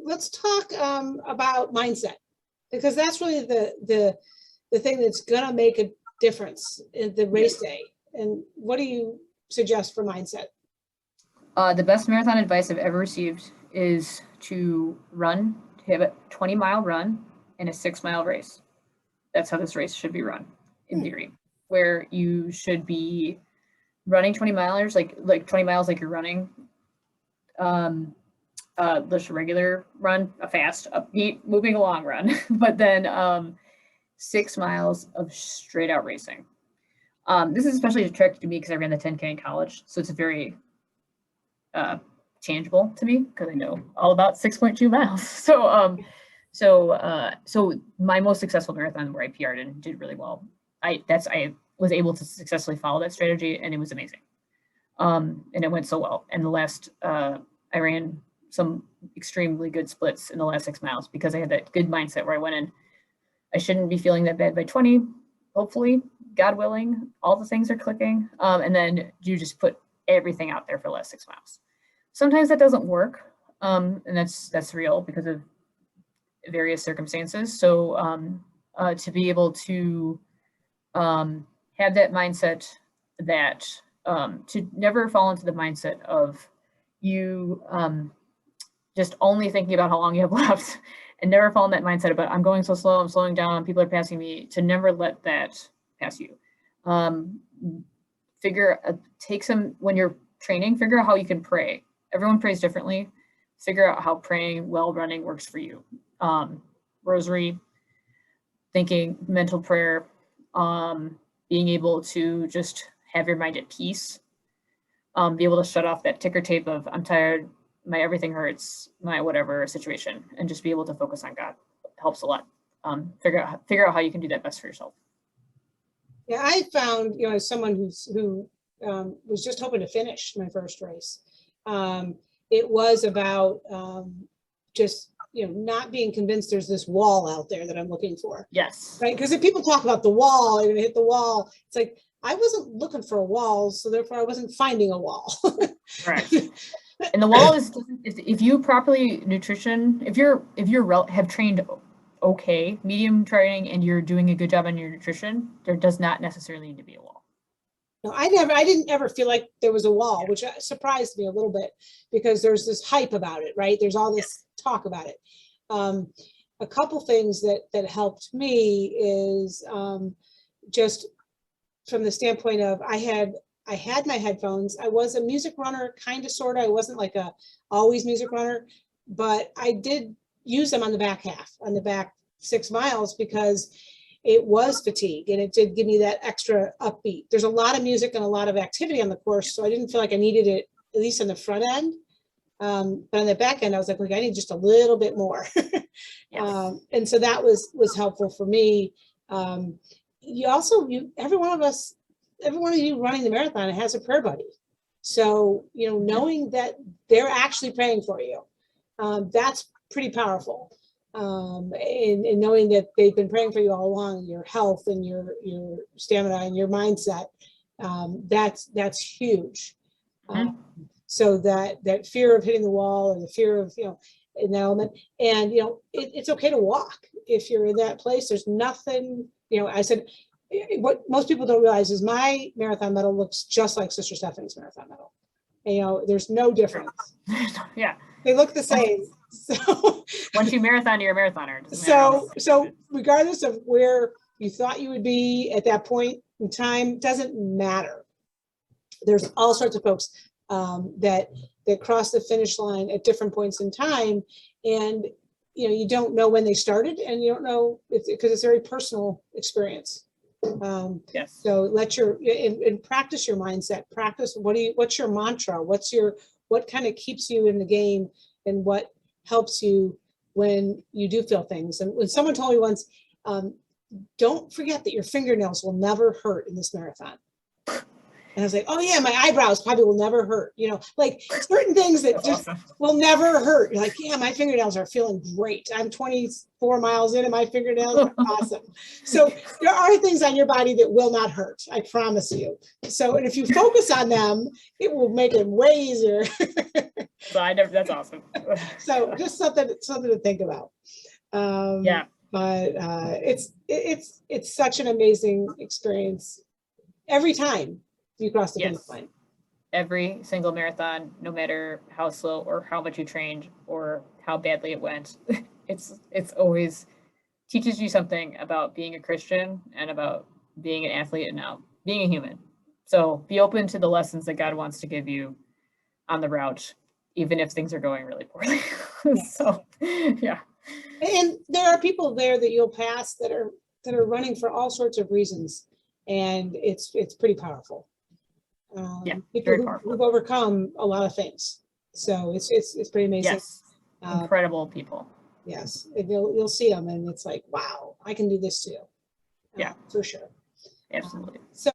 let's talk about mindset, because that's really the thing that's going to make a difference in the race day. And what do you suggest for mindset? The best marathon advice I've ever received is to have a 20-mile run and a 6-mile race. That's how this race should be run, in theory, where you should be running 20 miles, like 20 miles, like you're running just a regular run, a fast, upbeat, moving along run, but then 6 miles of straight out racing. This is especially a trick to me because I ran the 10K in college, so it's very tangible to me because I know all about 6.2 miles. So my most successful marathon where I PR'd and did really well, I was able to successfully follow that strategy, and it was amazing. And it went so well. And the last, I ran some extremely good splits in the last 6 miles because I had that good mindset where I went in, I shouldn't be feeling that bad by 20, hopefully, God willing, all the things are clicking. And then you just put everything out there for the last 6 miles. Sometimes that doesn't work. And that's real because of various circumstances. So to be able to have that mindset that to never fall into the mindset of you just only thinking about how long you have left, and never fall in that mindset about I'm going so slow, I'm slowing down, people are passing me, to never let that pass you. When you're training, figure out how you can pray. Everyone prays differently. Figure out how praying while running works for you. Rosary, thinking, mental prayer, being able to just have your mind at peace, be able to shut off that ticker tape of I'm tired, my everything hurts, my whatever situation, and just be able to focus on God helps a lot. Figure out how you can do that best for yourself. Yeah, I found, as someone who was just hoping to finish my first race, it was about just not being convinced there's this wall out there that I'm looking for. Yes. Right. Because if people talk about the wall, you're gonna hit the wall. It's like, I wasn't looking for a wall, so therefore I wasn't finding a wall. Right. And the wall is if you properly if you have trained okay, medium training, and you're doing a good job on your nutrition, there does not necessarily need to be a wall. No, I didn't ever feel like there was a wall, which surprised me a little bit because there's this hype about it, right? There's all this talk about it. A couple things that helped me is just from the standpoint of I had my headphones. I was a music runner, kind of, sort of. I wasn't like a always music runner, but I did use them on the back 6 miles because it was fatigue, and it did give me that extra upbeat. There's a lot of music and a lot of activity on the course, so I didn't feel like I needed it, at least on the front end. But on the back end, I was like, I need just a little bit more. Yes. And so that was helpful for me. Every one of you running the marathon has a prayer buddy. So, knowing that they're actually praying for you, that's pretty powerful. And knowing that they've been praying for you all along, your health and your stamina and your mindset, that's huge. So that fear of hitting the wall, or the fear of, an element, and, it's okay to walk. If you're in that place, there's nothing, I said, what most people don't realize is my marathon medal looks just like Sister Stephanie's marathon medal. And, there's no difference. Yeah. They look the same. So once you marathon, you're a marathoner. So regardless of where you thought you would be at that point in time, doesn't matter. There's all sorts of folks that cross the finish line at different points in time, and you don't know when they started, and you don't know because it's a very personal experience. Yes. So and practice your mindset. Practice what's your mantra? What kind of keeps you in the game, and what helps you when you do feel things. And when someone told me once, don't forget that your fingernails will never hurt in this marathon. And I was like, oh yeah, my eyebrows probably will never hurt. Like certain things that just will never hurt. You're like, yeah, my fingernails are feeling great. I'm 24 miles in and my fingernails are awesome. So there are things on your body that will not hurt. I promise you. So, and if you focus on them, it will make it way easier. So I never, that's awesome. So just something to think about. Yeah. But it's such an amazing experience every time you cross the finish Yes. line. Every single marathon, no matter how slow or how much you trained or how badly it went, it's always teaches you something about being a Christian and about being an athlete and now being a human. So be open to the lessons that God wants to give you on the route, even if things are going really poorly. So yeah. And there are people there that you'll pass that are running for all sorts of reasons, and it's pretty powerful. Yeah, People very powerful. who've overcome a lot of things. So it's pretty amazing. Yes, incredible people. Yes, and you'll see them, and it's like, wow, I can do this too. Yeah, for sure. absolutely. So